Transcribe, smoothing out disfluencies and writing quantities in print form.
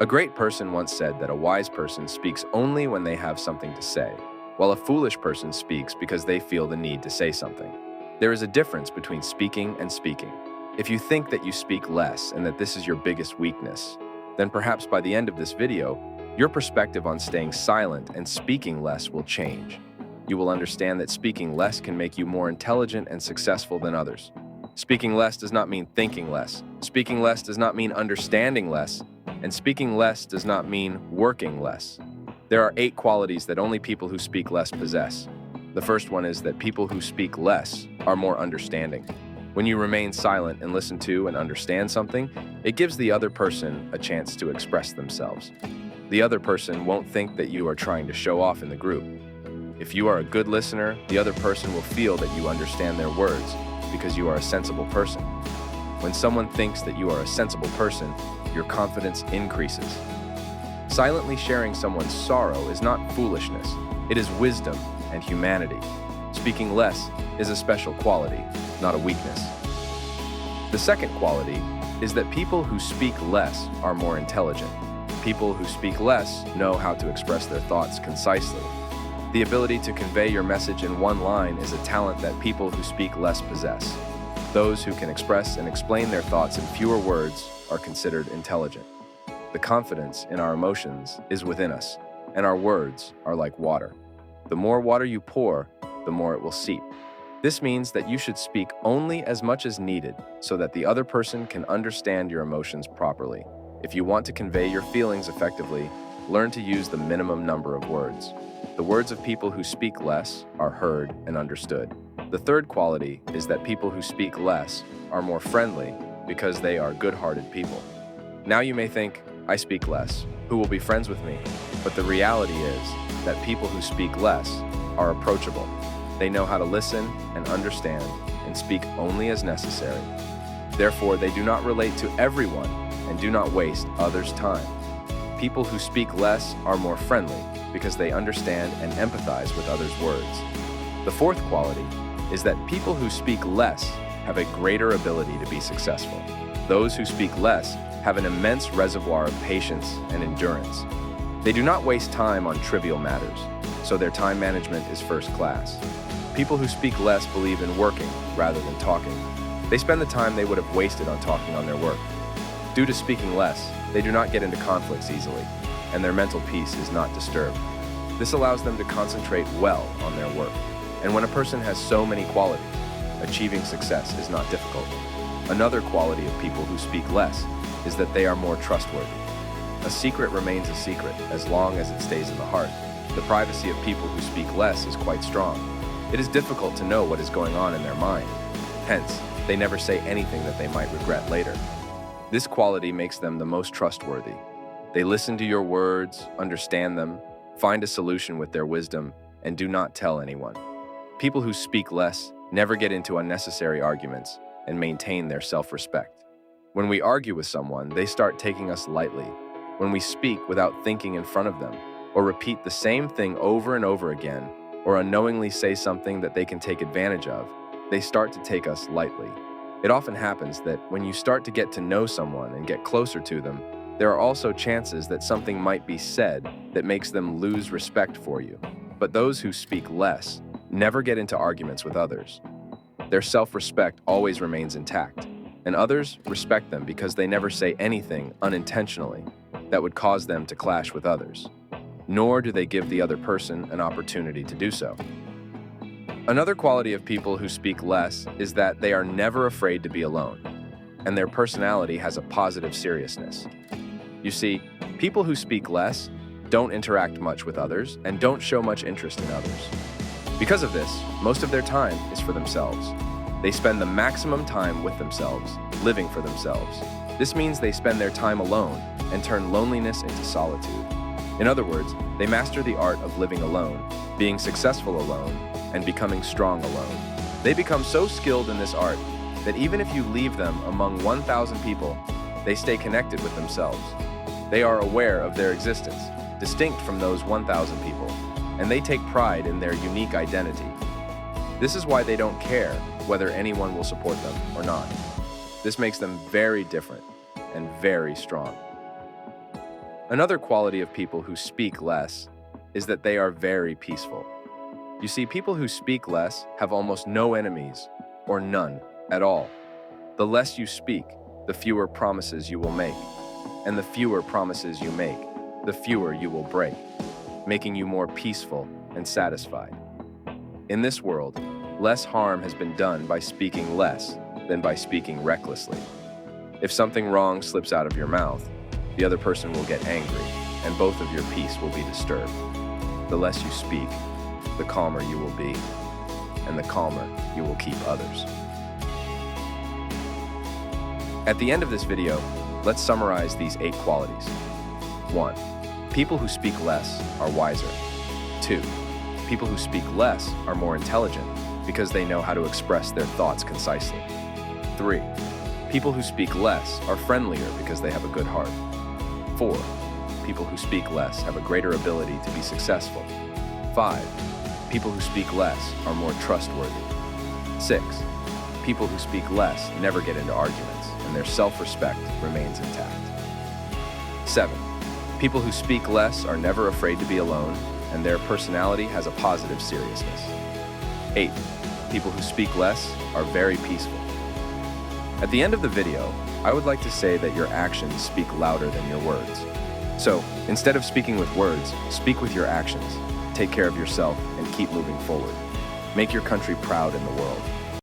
A great person once said that a wise person speaks only when they have something to say, while a foolish person speaks because they feel the need to say something. There is a difference between speaking and speaking. If you think that you speak less and that this is your biggest weakness, then perhaps by the end of this video, your perspective on staying silent and speaking less will change. You will understand that speaking less can make you more intelligent and successful than others. Speaking less does not mean thinking less. Speaking less does not mean understanding less. And speaking less does not mean working less. There are 8 qualities that only people who speak less possess. The first one is that people who speak less are more understanding. When you remain silent and listen to and understand something, it gives the other person a chance to express themselves. The other person won't think that you are trying to show off in the group. If you are a good listener, the other person will feel that you understand their words because you are a sensible person. When someone thinks that you are a sensible person, your confidence increases. Silently sharing someone's sorrow is not foolishness, it is wisdom and humanity. Speaking less is a special quality, not a weakness. The second quality is that people who speak less are more intelligent. People who speak less know how to express their thoughts concisely. The ability to convey your message in one line is a talent that people who speak less possess. Those who can express and explain their thoughts in fewer words are considered intelligent. The confidence in our emotions is within us, and our words are like water. The more water you pour, the more it will seep. This means that you should speak only as much as needed so that the other person can understand your emotions properly. If you want to convey your feelings effectively, learn to use the minimum number of words. The words of people who speak less are heard and understood. The third quality is that people who speak less are more friendly because they are good-hearted people. Now you may think, I speak less, who will be friends with me? But the reality is that people who speak less are approachable. They know how to listen and understand and speak only as necessary. Therefore, they do not relate to everyone and do not waste others' time. People who speak less are more friendly because they understand and empathize with others' words. The fourth quality is that people who speak less have a greater ability to be successful. Those who speak less have an immense reservoir of patience and endurance. They do not waste time on trivial matters, so their time management is first class. People who speak less believe in working rather than talking. They spend the time they would have wasted on talking on their work. Due to speaking less, they do not get into conflicts easily, and their mental peace is not disturbed. This allows them to concentrate well on their work. And when a person has so many qualities, achieving success is not difficult. Another quality of people who speak less is that they are more trustworthy. A secret remains a secret as long as it stays in the heart. The privacy of people who speak less is quite strong. It is difficult to know what is going on in their mind. Hence, they never say anything that they might regret later. This quality makes them the most trustworthy. They listen to your words, understand them, find a solution with their wisdom, and do not tell anyone. People who speak less never get into unnecessary arguments and maintain their self-respect. When we argue with someone, they start taking us lightly. When we speak without thinking in front of them, or repeat the same thing over and over again, or unknowingly say something that they can take advantage of, they start to take us lightly. It often happens that when you start to get to know someone and get closer to them, there are also chances that something might be said that makes them lose respect for you. But those who speak less never get into arguments with others. Their self-respect always remains intact, and others respect them because they never say anything unintentionally that would cause them to clash with others, nor do they give the other person an opportunity to do so. Another quality of people who speak less is that they are never afraid to be alone, and their personality has a positive seriousness. You see, people who speak less don't interact much with others and don't show much interest in others. Because of this, most of their time is for themselves. They spend the maximum time with themselves, living for themselves. This means they spend their time alone and turn loneliness into solitude. In other words, they master the art of living alone, being successful alone, and becoming strong alone. They become so skilled in this art that even if you leave them among 1,000 people, they stay connected with themselves. They are aware of their existence, distinct from those 1,000 people, and they take pride in their unique identity. This is why they don't care whether anyone will support them or not. This makes them very different and very strong. Another quality of people who speak less is that they are very peaceful. You see, people who speak less have almost no enemies, or none at all. The less you speak, the fewer promises you will make. And the fewer promises you make, the fewer you will break, making you more peaceful and satisfied. In this world, less harm has been done by speaking less than by speaking recklessly. If something wrong slips out of your mouth, the other person will get angry, and both of your peace will be disturbed. The less you speak, the calmer you will be, and the calmer you will keep others. At the end of this video, let's summarize these 8 qualities. 1. People who speak less are wiser. 2. People who speak less are more intelligent because they know how to express their thoughts concisely. 3. People who speak less are friendlier because they have a good heart. 4. People who speak less have a greater ability to be successful. 5. People who speak less are more trustworthy. 6. People who speak less never get into arguments, and their self-respect remains intact. 7. People who speak less are never afraid to be alone, and their personality has a positive seriousness. 8. People who speak less are very peaceful. At the end of the video, I would like to say that your actions speak louder than your words. So, instead of speaking with words, speak with your actions. Take care of yourself and keep moving forward. Make your country proud in the world.